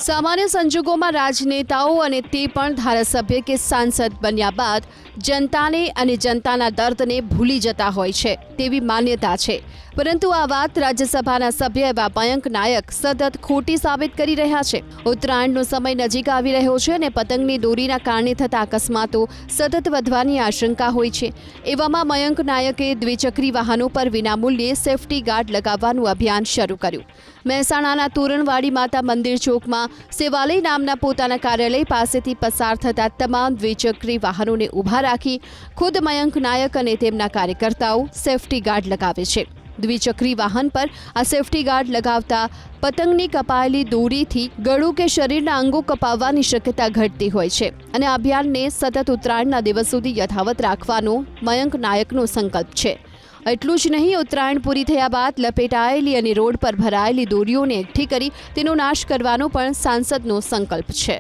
सामान्य संजोगों राजनेताओं અને તે પણ ધારાસભ્ય કે સાંસદ બન્યા બાદ જનતાને અને જનતાના દર્દને ભૂલી જતા હોય છે તેવી માન્યતા છે, પરંતુ આ વાત રાજ્યસભાના સભ્ય એવા મયંક નાયક સતત ખોટી સાબિત કરી રહ્યા છે। ઉત્તરાયણનો સમય નજીક આવી રહ્યો છે અને પતંગની દોરીના કારણે થતા અકસ્માતો સતત વધવાની આશંકા હોય છે। એવામાં મયંક નાયકે દ્વિચક્રી વાહનો પર વિનામૂલ્યે સેફટી ગાર્ડ લગાવવાનું અભિયાન શરૂ કર્યું। મહેસાણાના તોરણવાડી માતા મંદિર ચોકમાં સેવાલય નામના પોતાના કાર્યાલય પાસેથી પસાર થતા તમામ દ્વિચક્રી વાહનોને ઊભા રાખી ખુદ મયંક નાયક અને તેમના કાર્યકર્તાઓ સેફટી ગાર્ડ લગાવે છે। દ્વિચક્રી વાહન પર આ સેફટી ગાર્ડ લગાવતા પતંગની કપાયેલી દોરીથી ગળું કે શરીરના અંગો કપાવવાની શક્યતા ઘટતી હોય છે અને આ અભિયાનને સતત ઉત્તરાયણના દિવસ સુધી યથાવત રાખવાનો મયંક નાયકનો સંકલ્પ છે। એટલું જ નહીં, ઉત્તરાયણ પૂરી થયા બાદ લપેટાયેલી અને રોડ પર ભરાયેલી દોરીઓને એકઠી કરી તેનો નાશ કરવાનો પણ સાંસદનો સંકલ્પ છે।